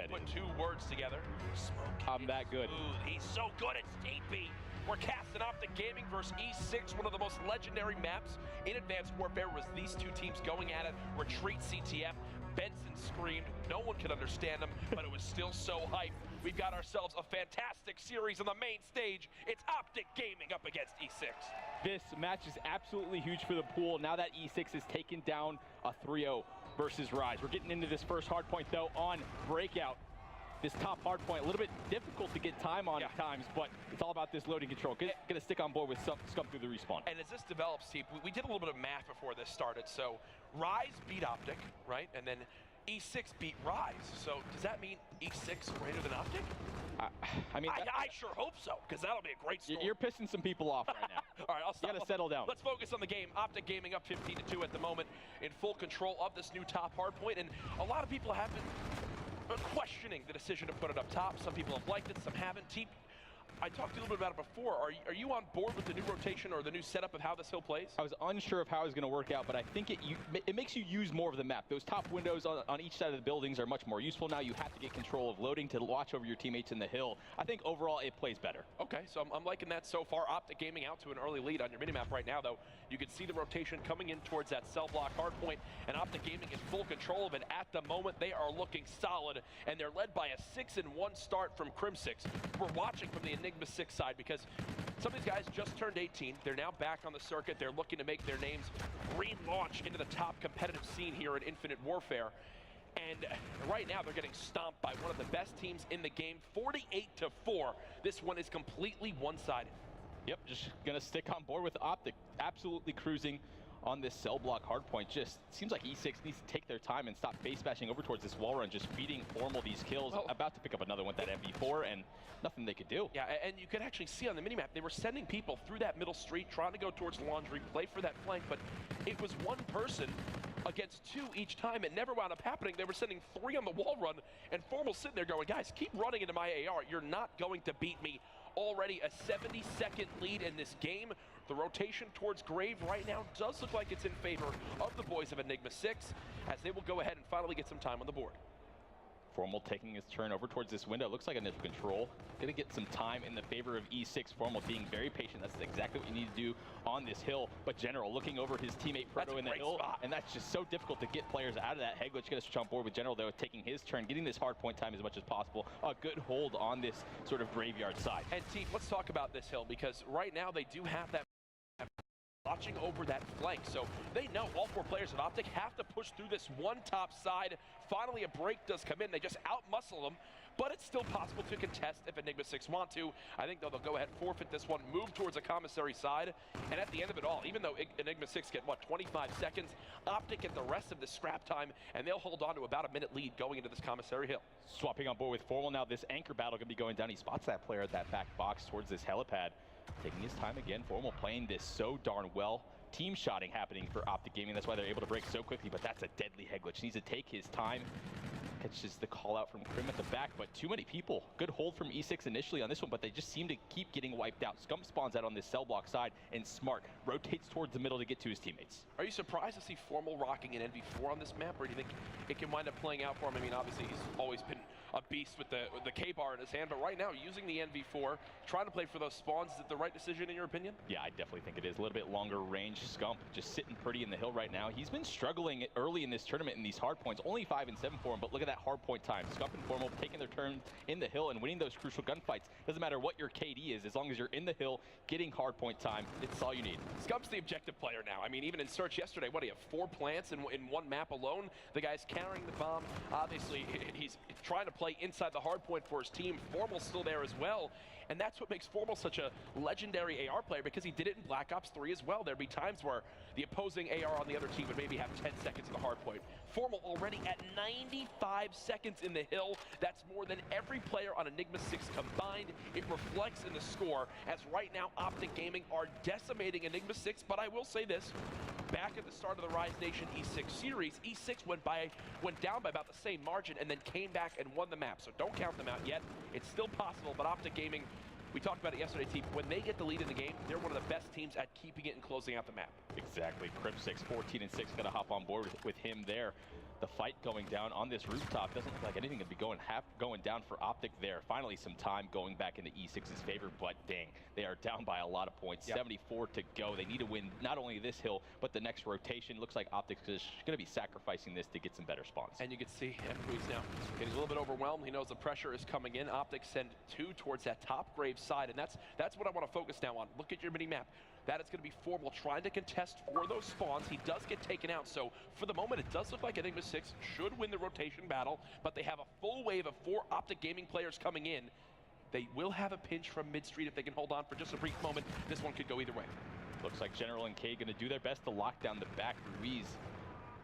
ahead. Put two words together. Smoke. I'm that good. He's so good at Steepy. We're casting Optic Gaming versus E6, one of the most legendary maps in Advanced Warfare was these two teams going at it. Retreat CTF. Benson screamed. No one could understand him, but it was still so hype. We've got ourselves a fantastic series on the main stage. It's Optic Gaming up against E6. This match is absolutely huge for the pool. Now that E6 has taken down a 3-0 versus Rise. We're getting into this first hard point, though, on Breakout. This top hard point, a little bit difficult to get time on at times, but it's all about this loading control. Gonna stick on board with Scump through the respawn. And as this develops, Teep, we did a little bit of math before this started. So Rise beat Optic, right? And then E6 beat Rise. So does that mean E6 greater than Optic? I mean, I sure hope so, because that'll be a great story. You're pissing some people off right now. All right, I'll stop. You gotta settle down. Let's focus on the game. Optic Gaming up 15-2 at the moment, in full control of this new top hard point. And a lot of people have been questioning the decision to put it up top. Some people have liked it, some haven't. Teep, I talked to you a little bit about it before. Are you on board with the new rotation or the new setup of how this hill plays? I was unsure of how it was going to work out, but I think it makes you use more of the map. Those top windows on each side of the buildings are much more useful now. You have to get control of loading to watch over your teammates in the hill. I think overall it plays better. Okay, so I'm liking that so far. Optic Gaming out to an early lead on your minimap right now, though. You can see the rotation coming in towards that cell block hard point, and Optic Gaming in full control of it at the moment. They are looking solid, and they're led by a 6-1 start from Crim6. We're watching from the Enigma 6 side because some of these guys just turned 18. They're now back on the circuit. They're looking to make their names relaunch into the top competitive scene here in Infinite Warfare. And right now they're getting stomped by one of the best teams in the game, 48-4. This one is completely one-sided. Yep, just gonna stick on board with Optic. Absolutely cruising on this cell block hardpoint. Just seems like E6 needs to take their time and stop face bashing over towards this wall run, just feeding Formal these kills. About to pick up another one with that MV4, and nothing they could do. Yeah, and you could actually see on the minimap, they were sending people through that middle street, trying to go towards Laundry, play for that flank, but it was one person against two each time. It never wound up happening. They were sending three on the wall run, and Formal sitting there going, guys, keep running into my AR. You're not going to beat me. Already a 70-second lead in this game. The rotation towards Grave right now does look like it's in favor of the boys of Enigma 6, as they will go ahead and finally get some time on the board. Formal taking his turn over towards this window. Looks like initial control. Gonna get some time in the favor of E6. Formal being very patient. That's exactly what you need to do on this hill. But General looking over his teammate Proto in the hill. Spot. And that's just so difficult to get players out of that. Heglich gonna switch on board with General, though, taking his turn, getting this hard point time as much as possible. A good hold on this sort of graveyard side. And Teep, let's talk about this hill, because right now they do have that watching over that flank, so they know all four players of Optic have to push through this one top side. Finally, a break does come in. They just out-muscle them, but it's still possible to contest if Enigma 6 want to. I think, though, they'll go ahead, forfeit this one, move towards a commissary side, and at the end of it all, even though Enigma 6 get, 25 seconds, Optic get the rest of the scrap time, and they'll hold on to about a minute lead going into this commissary hill. Swapping on board with Formal now. This anchor battle going to be going down. He spots that player at that back box towards this helipad. Taking his time again. Formal playing this so darn well. Team shotting happening for Optic Gaming. That's why they're able to break so quickly, but that's a deadly Heglich. Needs to take his time. Catches the call out from Crim at the back, but too many people. Good hold from E6 initially on this one, but they just seem to keep getting wiped out. Scump spawns out on this cell block side, and Smart rotates towards the middle to get to his teammates. Are you surprised to see Formal rocking an NV4 on this map, or do you think it can wind up playing out for him? I mean, obviously he's always been a beast with the K-bar in his hand, but right now using the NV4, trying to play for those spawns, is it the right decision in your opinion? Yeah, I definitely think it is. A little bit longer range. Scump just sitting pretty in the hill right now. He's been struggling early in this tournament in these hard points. Only 5 and 7 for him, but look at that hard point time. Scump and Formal taking their turn in the hill and winning those crucial gunfights. Doesn't matter what your KD is, as long as you're in the hill, getting hard point time, it's all you need. Scump's the objective player now. I mean, even in Search yesterday, what do you have, 4 plants in one map alone? The guy's carrying the bomb. Obviously, he's trying to play inside the hard point for his team. Formal's still there as well. And that's what makes Formal such a legendary AR player, because he did it in Black Ops 3 as well. There'd be times where the opposing AR on the other team would maybe have 10 seconds in the hard point. Formal already at 95 seconds in the hill. That's more than every player on Enigma 6 combined. It reflects in the score, as right now Optic Gaming are decimating Enigma 6. But I will say this, back at the start of the Rise Nation E6 series, E6 went down by about the same margin and then came back and won the map. So don't count them out yet. It's still possible, but Optic Gaming, we talked about it yesterday, Team. When they get the lead in the game, they're one of the best teams at keeping it and closing out the map. Exactly. Crim6, 14 and 6, gonna hop on board with him there. the fight going down on this rooftop. Doesn't look like anything could be going down for Optic there. Finally, some time going back into E6's favor, but dang, they are down by a lot of points. Yep. 74 to go. They need to win not only this hill, but the next rotation. Looks like Optic is going to be sacrificing this to get some better spawns. And you can see MLG's now getting a little bit overwhelmed. He knows the pressure is coming in. Optic send 2 towards that top grave side, and that's what I want to focus now on. Look at your mini map. That is going to be Formal trying to contest for those spawns. He does get taken out, so for the moment, it does look like Enigma 6 should win the rotation battle, but they have a full wave of 4 Optic Gaming players coming in. They will have a pinch from mid-street if they can hold on for just a brief moment. This one could go either way. Looks like General and K going to do their best to lock down the back. Ruiz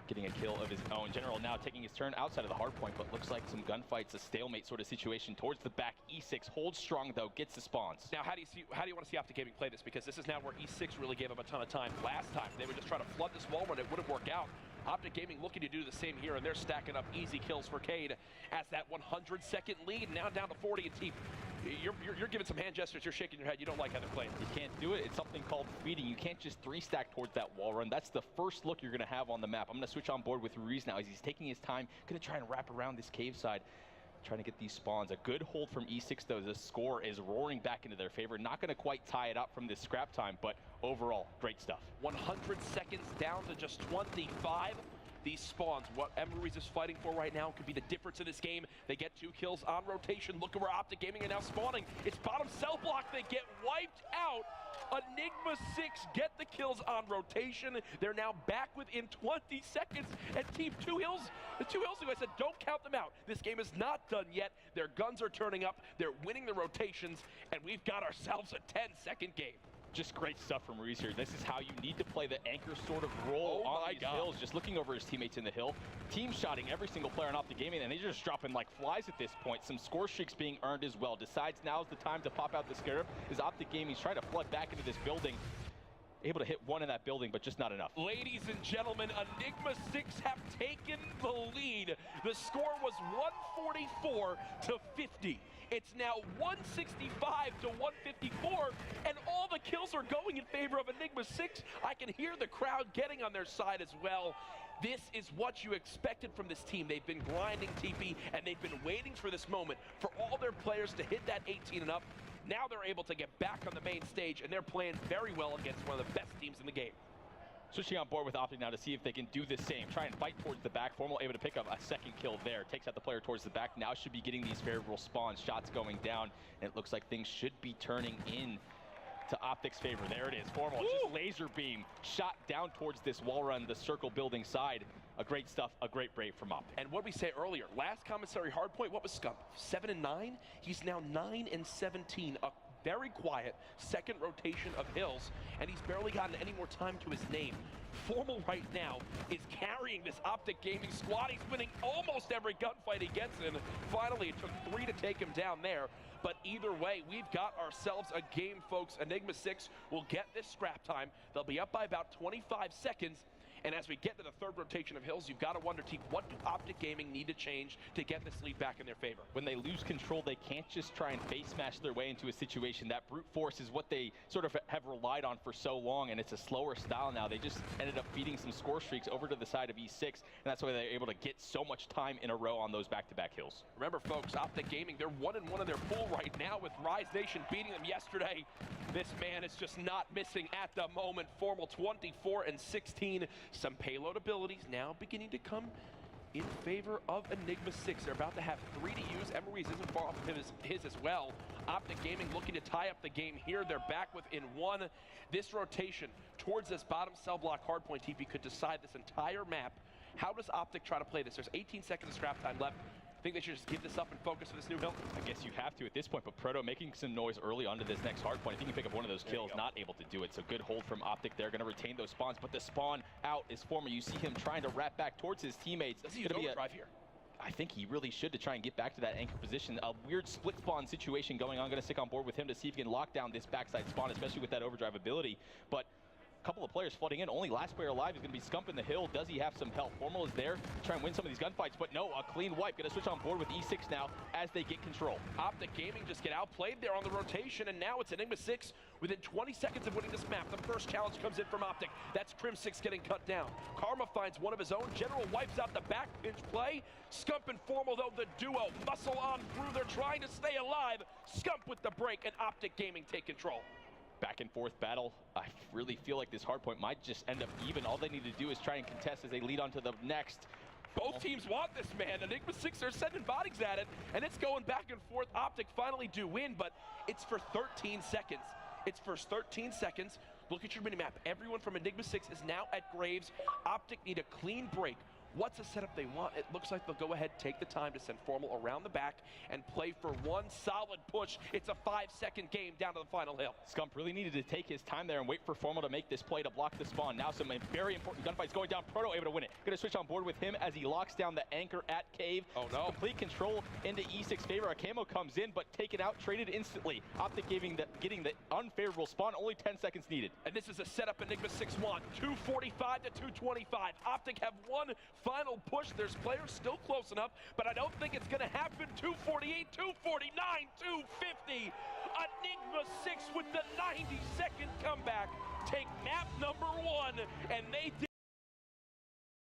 getting a kill of his own. General now taking his turn outside of the hard point, but looks like some gunfights, a stalemate sort of situation towards the back. E6 holds strong though, gets the spawns. Now how do you want to see Optic Gaming play this? Because this is now where E6 really gave them a ton of time. Last time they were just trying to flood this wall run, it wouldn't work out. Optic Gaming looking to do the same here, and they're stacking up easy kills for Cade as that 100-second lead now down to 40. And Teep, you're giving some hand gestures, you're shaking your head, you don't like how they're playing. You can't do it. It's something called feeding. You can't just 3-stack towards that wall run. That's the first look you're going to have on the map. I'm going to switch on board with Ruiz now as he's taking his time, going to try and wrap around this cave side, trying to get these spawns. A good hold from E6 though. The score is roaring back into their favor. Not going to quite tie it up from this scrap time, but overall, great stuff. 100 seconds down to just 25. These spawns, what Ruiz is fighting for right now, could be the difference in this game. They get 2 kills on rotation. Look at where Optic Gaming are now spawning. It's bottom cell block. They get wiped out. Enigma 6 get the kills on rotation. They're now back within 20 seconds. And Team 2 hills, the 2 hills ago, I said, don't count them out. This game is not done yet. Their guns are turning up. They're winning the rotations. And we've got ourselves a 10-second game. Just great stuff from Ruiz here. This is how you need to play the anchor sort of role on these hills. Just looking over his teammates in the hill. Team shotting every single player on Optic Gaming, and they're just dropping like flies at this point. Some score streaks being earned as well. Decides now's the time to pop out the Scarab. Is Optic Gaming's trying to flood back into this building. Able to hit one in that building, but just not enough. Ladies and gentlemen, Enigma 6 have taken the lead. The score was 144 to 50. It's now 165 to 154, and all the kills are going in favor of Enigma 6. I can hear the crowd getting on their side as well. This is what you expected from this team. They've been grinding TP, and they've been waiting for this moment for all their players to hit that 18 and up. Now they're able to get back on the main stage, and they're playing very well against one of the best teams in the game. Switching on board with Optic now to see if they can do the same. Try and fight towards the back. Formal able to pick up a second kill there. Takes out the player towards the back. Now should be getting these favorable spawns. Shots going down. And it looks like things should be turning in to Optic's favor. There it is. Formal just laser beam. Shot down towards this wall run, the circle building side. A great stuff, a great break from Optic. And what we say earlier, last commissary Hardpoint, what was Scump? 7 and 9? He's now 9 and 17. A very quiet second rotation of hills, and he's barely gotten any more time to his name. Formal right now is carrying this Optic Gaming squad. He's winning almost every gunfight he gets in. Finally, it took 3 to take him down there. But either way, we've got ourselves a game, folks. Enigma 6 will get this scrap time. They'll be up by about 25 seconds. And as we get to the third rotation of hills, you've got to wonder, Team, what do Optic Gaming need to change to get this lead back in their favor? When they lose control, they can't just try and face smash their way into a situation. That brute force is what they sort of have relied on for so long, and it's a slower style now. They just ended up feeding some score streaks over to the side of E6, and that's why they're able to get so much time in a row on those back-to-back hills. Remember, folks, Optic Gaming, they're 1-1 in their pool right now with Rise Nation beating them yesterday. This man is just not missing at the moment. Formal 24 and 16. Some payload abilities now beginning to come in favor of Enigma 6. They're about to have 3 to use. Ruiz isn't far off of his as well. Optic Gaming looking to tie up the game here. They're back within 1. This rotation towards this bottom cell block hardpoint TP could decide this entire map. How does Optic try to play this? There's 18 seconds of scrap time left. Think they should just give this up and focus on this new hill? I guess you have to at this point, but Proto making some noise early onto this next hard point. If he can pick up one of those kills, not able to do it. So good hold from Optic. They're going to retain those spawns, but the spawn out is Former. You see him trying to wrap back towards his teammates. Does he use overdrive here? I think he really should to try and get back to that anchor position. A weird split spawn situation going on. Going to stick on board with him to see if he can lock down this backside spawn, especially with that overdrive ability. But couple of players flooding in. Only last player alive is going to be Scump in the hill. Does he have some help? Formal is there to try and win some of these gunfights, but no, a clean wipe. Going to switch on board with E6 now as they get control. Optic Gaming just get outplayed there on the rotation, and now it's Enigma 6 within 20 seconds of winning this map. The first challenge comes in from Optic. That's Crim 6 getting cut down. Karma finds one of his own. General wipes out the back pinch play. Scump and Formal, though, the duo muscle on through. They're trying to stay alive. Scump with the break, and Optic Gaming take control. Back and forth battle. I really feel like this hardpoint might just end up even. All they need to do is try and contest as they lead on to the next. Both teams want this, man. Enigma 6 are sending bodies at it, and it's going back and forth. Optic finally do win, but it's for 13 seconds. It's for 13 seconds. Look at your minimap. Everyone from Enigma 6 is now at Graves. Optic need a clean break. What's the setup they want? It looks like they'll go ahead, take the time to send Formal around the back and play for one solid push. It's a 5-second game down to the final hill. Scump really needed to take his time there and wait for Formal to make this play to block the spawn. Now some very important gunfights going down. Proto able to win it. Going to switch on board with him as he locks down the anchor at Cave. Oh no. Complete control into E6 favor. A camo comes in, but taken out, traded instantly. Optic getting the unfavorable spawn. Only 10 seconds needed. And this is a setup Enigma 6 want. 245 to 225. Optic have one final push. There's players still close enough, but I don't think it's going to happen. 248, 249, 250. Enigma 6 with the 90-second comeback take map number 1, and they did